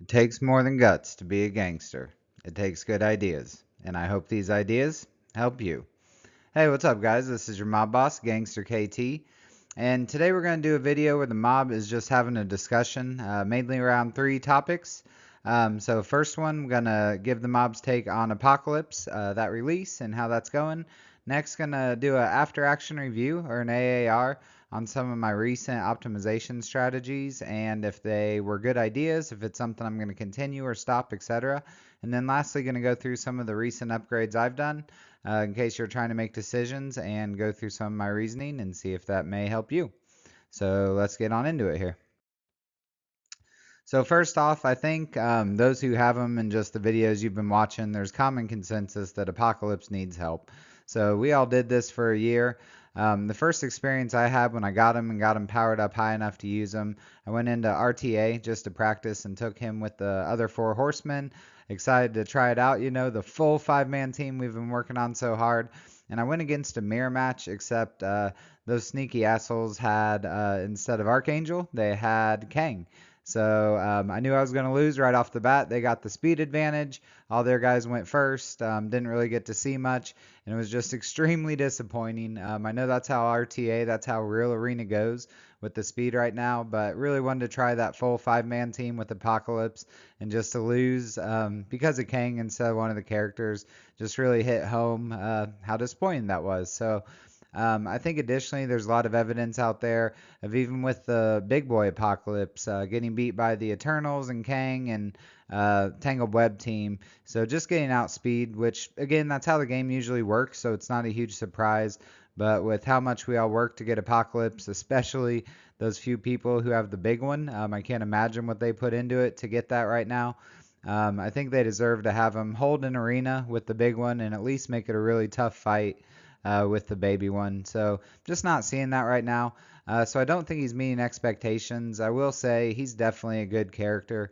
It takes more than guts to be a gangster. It takes good ideas, and I hope these ideas help you. Hey, what's up, guys? This is your mob boss, GangsterKT, and today we're going to do a video where the mob is just having a discussion, mainly around three topics. So first one, I'm going to give the mob's take on Apocalypse, that release, and how that's going. Next, going to do an after-action review, or an AAR, on some of my recent optimization strategies, and if they were good ideas, if it's something I'm going to continue or stop, etc. And then lastly, going to go through some of the recent upgrades I've done, in case you're trying to make decisions, and go through some of my reasoning and see if that may help you. So let's get on into it here. So first off, I think those who have them and just the videos you've been watching, there's common consensus that Apocalypse needs help. So we all did this for a year. The first experience I had when I got him and got him powered up high enough to use him, I went into RTA just to practice and took him with the other four horsemen. Excited to try it out, the full five-man team we've been working on so hard. And I went against a mirror match, except those sneaky assholes had, instead of Archangel, they had Kang. So I knew I was going to lose right off the bat. They got the speed advantage. All their guys went first. Didn't really get to see much, and it was just extremely disappointing. I know that's how RTA, that's how Real Arena goes with the speed right now, but really wanted to try that full five-man team with Apocalypse, and just to lose because of Kang instead of one of the characters just really hit home how disappointing that was. So I think additionally, there's a lot of evidence out there of even with the big boy Apocalypse getting beat by the Eternals and Kang and Tangled Web team. So just getting outspeed, which again, that's how the game usually works. So it's not a huge surprise. But with how much we all work to get Apocalypse, especially those few people who have the big one, I can't imagine what they put into it to get that right now. I think they deserve to have him hold an arena with the big one and at least make it a really tough fight with the baby one. So just not seeing that right now. So I don't think he's meeting expectations. I will say he's definitely a good character.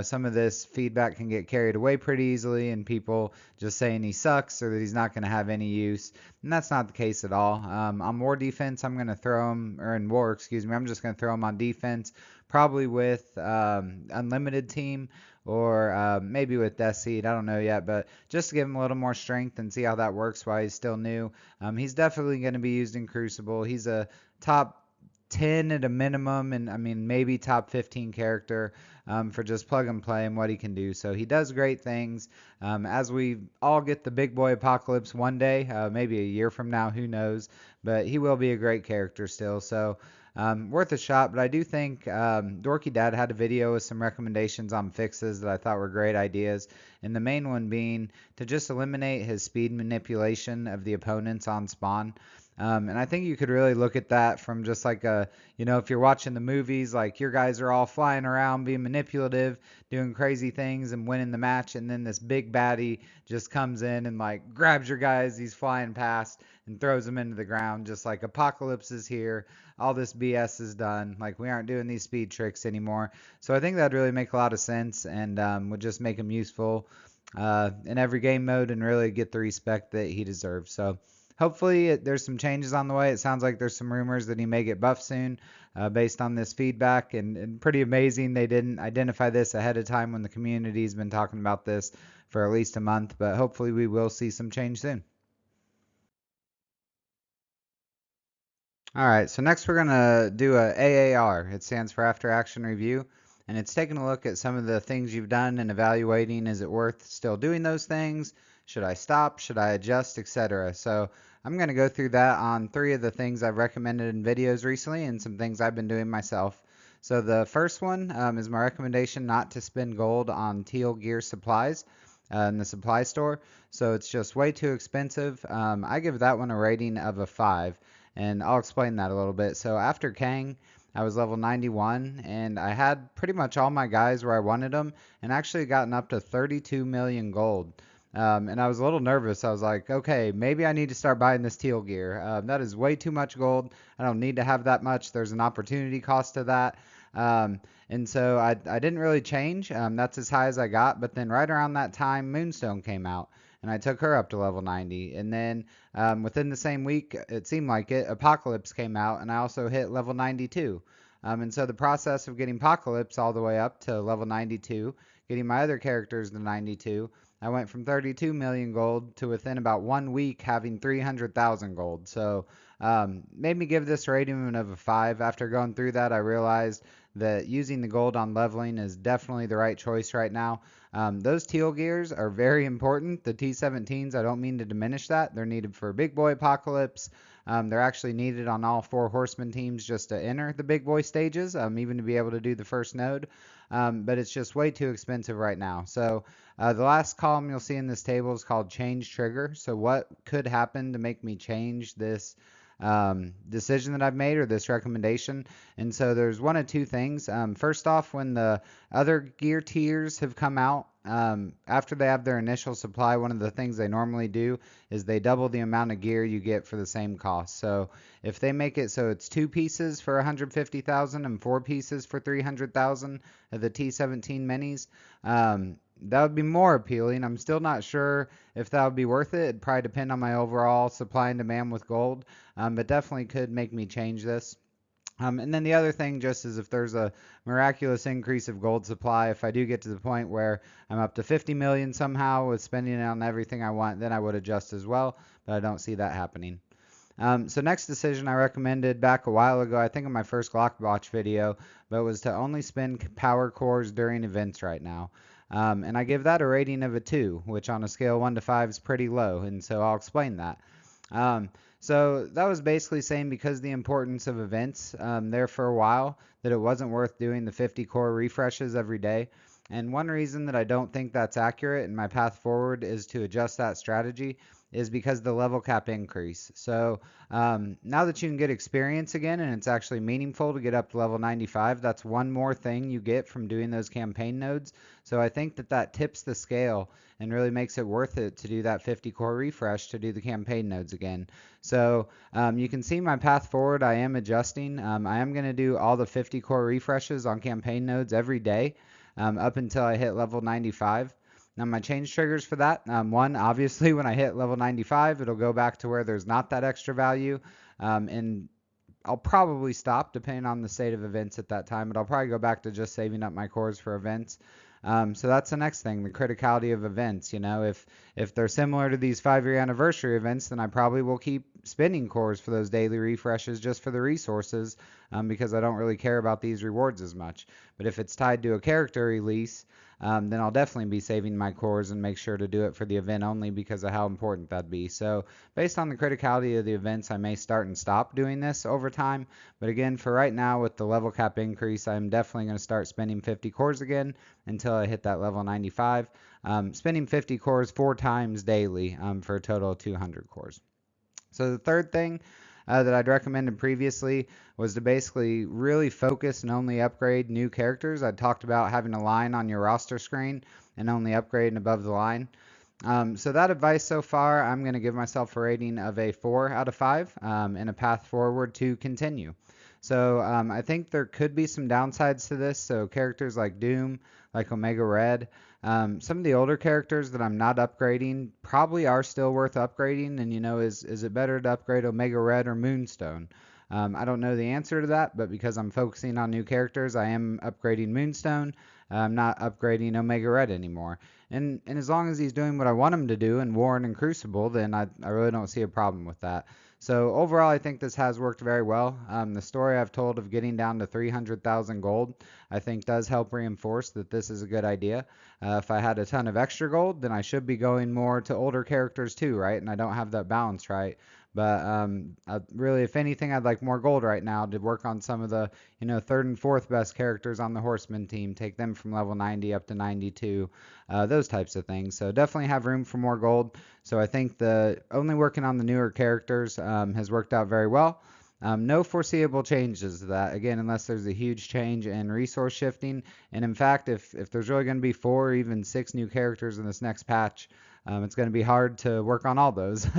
Some of this feedback can get carried away pretty easily, and people just saying he sucks or that he's not going to have any use. And that's not the case at all. On war defense, I'm going to throw him, or in war, excuse me, I'm just going to throw him on defense, probably with unlimited team or maybe with Death Seed. I don't know yet, but just to give him a little more strength and see how that works while he's still new. He's definitely going to be used in Crucible. He's a top 10 at a minimum, and I mean maybe top 15 character for just plug and play and what he can do. So he does great things. As we all get the big boy Apocalypse one day, maybe a year from now, who knows? But he will be a great character still. So worth a shot. But I do think Dorky Dad had a video with some recommendations on fixes that I thought were great ideas. And the main one being to just eliminate his speed manipulation of the opponents on spawn. And I think you could really look at that from just like if you're watching the movies, like your guys are all flying around, being manipulative, doing crazy things and winning the match. And then this big baddie just comes in and like grabs your guys, he's flying past and throws them into the ground, just like Apocalypse is here. All this BS is done. Like we aren't doing these speed tricks anymore. So I think that'd really make a lot of sense and would just make him useful in every game mode and really get the respect that he deserves. So hopefully there's some changes on the way. It sounds like there's some rumors that he may get buffed soon based on this feedback. And pretty amazing they didn't identify this ahead of time when the community's been talking about this for at least a month. But hopefully we will see some change soon. All right, so next we're going to do a AAR. It stands for After Action Review, and it's taking a look at some of the things you've done and evaluating, is it worth still doing those things? Should I stop? Should I adjust, etc. So I'm going to go through that on three of the things I've recommended in videos recently and some things I've been doing myself. So the first one is my recommendation not to spend gold on teal gear supplies in the supply store. So it's just way too expensive. I give that one a rating of a 5. And I'll explain that a little bit. So after Kang, I was level 91, and I had pretty much all my guys where I wanted them, and actually gotten up to 32 million gold. And I was a little nervous. I was like, okay, maybe I need to start buying this teal gear. That is way too much gold. I don't need to have that much. There's an opportunity cost to that. And so I didn't really change. That's as high as I got. But then right around that time, Moonstone came out, and I took her up to level 90. And then within the same week, it seemed like it, Apocalypse came out, and I also hit level 92. And so the process of getting Apocalypse all the way up to level 92, getting my other characters to 92, I went from 32 million gold to within about 1 week having 300,000 gold. So made me give this rating of a 5. After going through that, I realized that using the gold on leveling is definitely the right choice right now. Those teal gears are very important. The T17s, I don't mean to diminish that. They're needed for Big Boy Apocalypse. They're actually needed on all 4 Horseman teams just to enter the Big Boy stages, even to be able to do the first node. But it's just way too expensive right now. So the last column you'll see in this table is called Change Trigger. So what could happen to make me change this decision that I've made, or this recommendation? And so there's one of two things. First off, when the other gear tiers have come out, after they have their initial supply, one of the things they normally do is they double the amount of gear you get for the same cost. So if they make it so it's 2 pieces for 150,000 and 4 pieces for 300,000 of the T17 minis, that would be more appealing. I'm still not sure if that would be worth it. It'd probably depend on my overall supply and demand with gold, but definitely could make me change this. And then the other thing just is if there's a miraculous increase of gold supply, if I do get to the point where I'm up to 50 million somehow with spending it on everything I want, then I would adjust as well, but I don't see that happening. So next decision I recommended back a while ago, I think in my first Glockbotch video, but was to only spend power cores during events right now. And I give that a rating of a 2, which on a scale 1 to 5 is pretty low, and so I'll explain that. So that was basically saying because the importance of events there for a while, that it wasn't worth doing the 50 core refreshes every day. And one reason that I don't think that's accurate and my path forward is to adjust that strategy is because the level cap increase. So now that you can get experience again and it's actually meaningful to get up to level 95, that's one more thing you get from doing those campaign nodes. So I think that that tips the scale and really makes it worth it to do that 50 core refresh to do the campaign nodes again. So you can see my path forward. I am adjusting. I am going to do all the 50 core refreshes on campaign nodes every day up until I hit level 95. Now my change triggers for that, one, obviously when I hit level 95, it'll go back to where there's not that extra value, and I'll probably stop depending on the state of events at that time, but I'll probably go back to just saving up my cores for events. So that's the next thing, the criticality of events. You know, if they're similar to these 5-year anniversary events, then I probably will keep spending cores for those daily refreshes just for the resources, because I don't really care about these rewards as much. But if it's tied to a character release, then I'll definitely be saving my cores and make sure to do it for the event only because of how important that'd be. So based on the criticality of the events, I may start and stop doing this over time. But again, for right now with the level cap increase, I'm definitely going to start spending 50 cores again until I hit that level 95. Spending 50 cores 4 times daily for a total of 200 cores. So the third thing that I'd recommended previously was to basically really focus and only upgrade new characters. I talked about having a line on your roster screen and only upgrading above the line. So that advice so far, I'm going to give myself a rating of a 4 out of 5 and a path forward to continue. So I think there could be some downsides to this. So characters like Doom, like Omega Red, some of the older characters that I'm not upgrading probably are still worth upgrading. And, you know, is it better to upgrade Omega Red or Moonstone? I don't know the answer to that, but because I'm focusing on new characters, I am upgrading Moonstone. I'm not upgrading Omega Red anymore. And as long as he's doing what I want him to do in Warren and Crucible, then I really don't see a problem with that. So overall, I think this has worked very well. The story I've told of getting down to 300,000 gold, I think does help reinforce that this is a good idea. If I had a ton of extra gold, then I should be going more to older characters too, right? And I don't have that balance right. But really, if anything, I'd like more gold right now to work on some of the, you know, 3rd and 4th best characters on the Horseman team, take them from level 90 up to 92, those types of things. So definitely have room for more gold. So I think the only working on the newer characters has worked out very well. No foreseeable changes to that, again, unless there's a huge change in resource shifting. And in fact, if there's really going to be 4 or even 6 new characters in this next patch, it's going to be hard to work on all those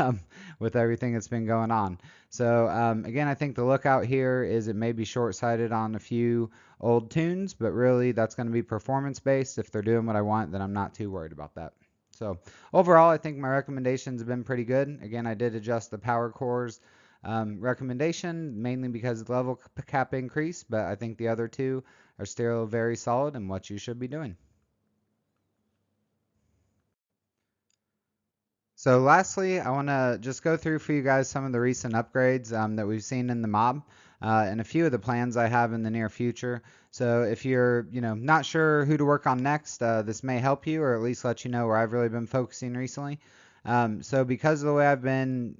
with everything that's been going on. So again, I think the lookout here is it may be short-sighted on a few old tunes, but really that's going to be performance-based. If they're doing what I want, then I'm not too worried about that. So overall, I think my recommendations have been pretty good. Again, I did adjust the power cores recommendation, mainly because of the level cap increase, but I think the other two are still very solid and what you should be doing. So lastly, I want to just go through for you guys some of the recent upgrades that we've seen in the mob and a few of the plans I have in the near future. So if you're, not sure who to work on next, this may help you or at least let you know where I've really been focusing recently. So because of the way I've been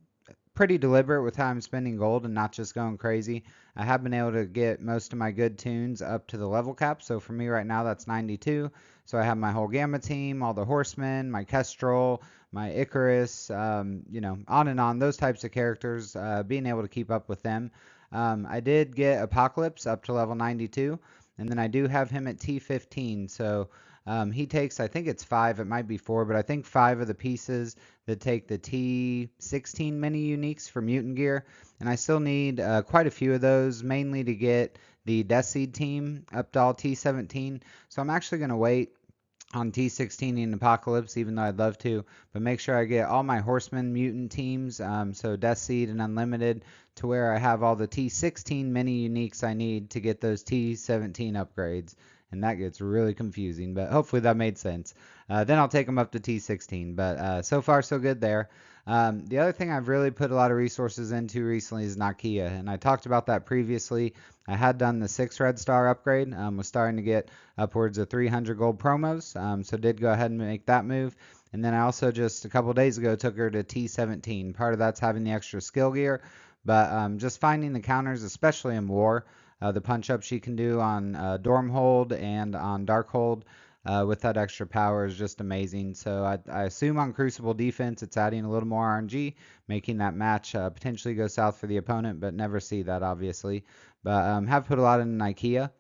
pretty deliberate with how I'm spending gold and not just going crazy. I have been able to get most of my good tunes up to the level cap. So for me right now, that's 92. So I have my whole Gamma team, all the Horsemen, my Kestrel, my Icarus, on and on. Those types of characters, being able to keep up with them. I did get Apocalypse up to level 92, and then I do have him at T15. So he takes, I think it's 5, it might be 4, but I think 5 of the pieces that take the T16 mini uniques for mutant gear. And I still need quite a few of those, mainly to get the Death Seed team up to all T17. So I'm actually going to wait on T16 in Apocalypse, even though I'd love to, but make sure I get all my Horseman mutant teams, so Death Seed and Unlimited, to where I have all the T16 mini uniques I need to get those T17 upgrades. And that gets really confusing, but hopefully that made sense. Then I'll take them up to T16, but so far so good there. The other thing I've really put a lot of resources into recently is Nakia, and I talked about that previously. I had done the 6 red star upgrade, was starting to get upwards of 300 gold promos, so did go ahead and make that move. And then I also just a couple days ago took her to T17. Part of that's having the extra skill gear, but just finding the counters, especially in war. The punch up she can do on Dorm Hold and on Dark Hold with that extra power is just amazing. So I assume on Crucible defense it's adding a little more RNG, making that match potentially go south for the opponent, but never see that obviously. But have put a lot in IKEA.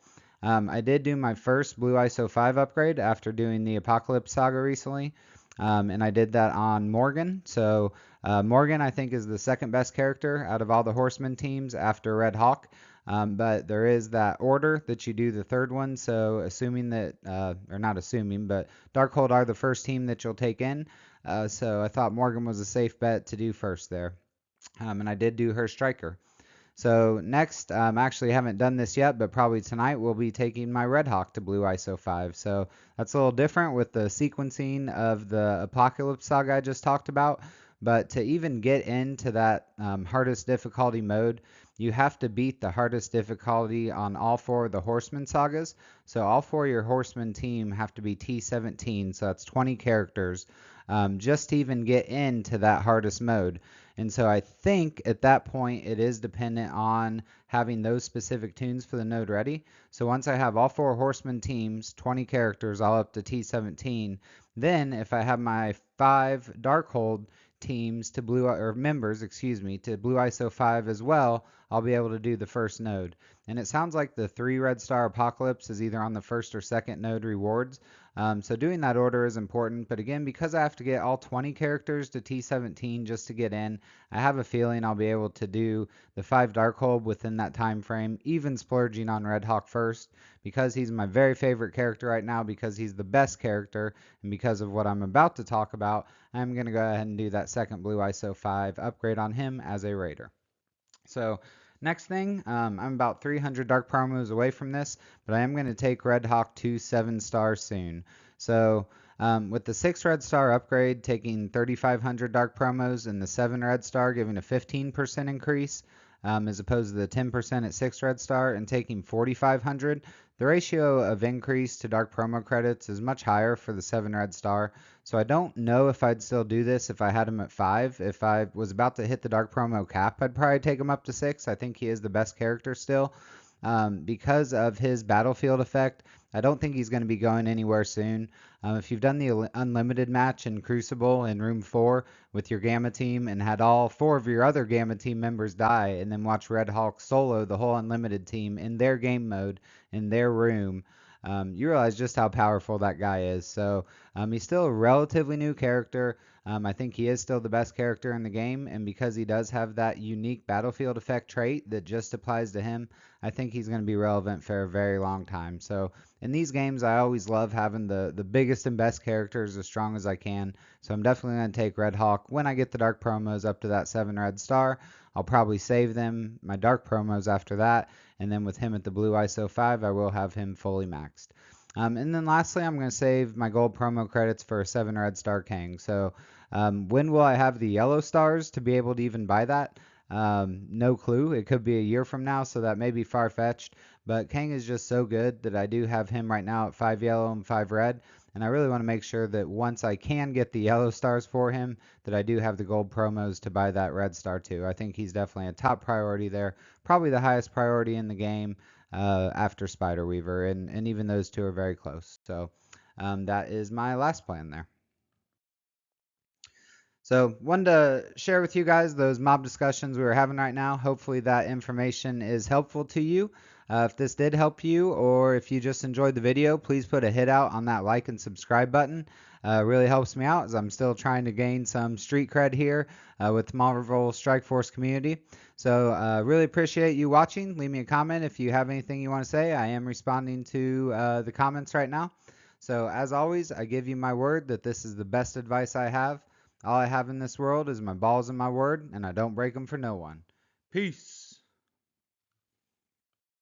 I did do my first Blue ISO 5 upgrade after doing the Apocalypse Saga recently. And I did that on Morgan. So Morgan, I think, is the second best character out of all the Horseman teams after Red Hawk. But there is that order that you do the third one. So assuming that, or not assuming, but Darkhold are the first team that you'll take in. So I thought Morgan was a safe bet to do first there. And I did do her striker. So next, actually haven't done this yet, but probably tonight we'll be taking my Red Hawk to Blue ISO 5. So that's a little different with the sequencing of the Apocalypse Saga I just talked about. But to even get into that hardest difficulty mode, you have to beat the hardest difficulty on all 4 of the Horseman sagas. So all 4 of your Horseman team have to be T17, so that's 20 characters, just to even get into that hardest mode. And so I think at that point it is dependent on having those specific tunes for the node ready. So once I have all 4 Horseman teams, 20 characters, all up to T17, then if I have my 5 Darkhold teams to members, to Blue ISO 5 as well, I'll be able to do the first node. And it sounds like the 3 Red Star Apocalypse is either on the first or second node rewards. So doing that order is important, but again, because I have to get all 20 characters to T17 just to get in, I have a feeling I'll be able to do the 5 Darkhold within that time frame, even splurging on Red Hawk first, because he's my very favorite character right now, because he's the best character, and because of what I'm about to talk about, I'm going to go ahead and do that second Blue ISO 5 upgrade on him as a Raider. So next thing, I'm about 300 dark promos away from this, but I am going to take Red Hawk to 7 stars soon. So with the 6 red star upgrade taking 3,500 dark promos and the 7 red star giving a 15% increase, as opposed to the 10% at 6 red star and taking 4,500, the ratio of increase to dark promo credits is much higher for the 7 red star. So I don't know if I'd still do this if I had him at 5. If I was about to hit the dark promo cap, I'd probably take him up to 6. I think he is the best character still. Because of his battlefield effect, I don't think he's going to be going anywhere soon. If you've done the Unlimited match in Crucible in Room 4 with your Gamma team and had all 4 of your other Gamma team members die, and then watch Red Hawk solo the whole Unlimited team in their game mode, in their room, you realize just how powerful that guy is. So he's still a relatively new character. I think he is still the best character in the game, and because he does have that unique battlefield effect trait that just applies to him, I think he's going to be relevant for a very long time. So in these games, I always love having the biggest and best characters as strong as I can. So I'm definitely going to take Red Hawk when I get the dark promos up to that 7 red star. I'll probably save them, my dark promos after that, and then with him at the blue ISO 5, I will have him fully maxed. And then lastly, I'm going to save my gold promo credits for a 7 red star Kang. So when will I have the yellow stars to be able to even buy that? No clue. It could be a year from now, so that may be far-fetched. But Kang is just so good that I do have him right now at 5 yellow and 5 red. And I really want to make sure that once I can get the yellow stars for him, that I do have the gold promos to buy that red star too. I think he's definitely a top priority there. Probably the highest priority in the game after Spider Weaver. And even those two are very close. So that is my last plan there. So, wanted to share with you guys those mob discussions we were having right now. Hopefully, that information is helpful to you. If this did help you, or if you just enjoyed the video, please put a hit out on that like and subscribe button. Really helps me out as I'm still trying to gain some street cred here with the Marvel Strike Force community. So, really appreciate you watching. Leave me a comment if you have anything you want to say. I am responding to the comments right now. So, as always, I give you my word that this is the best advice I have. All I have in this world is my balls and my word, and I don't break them for no one. Peace.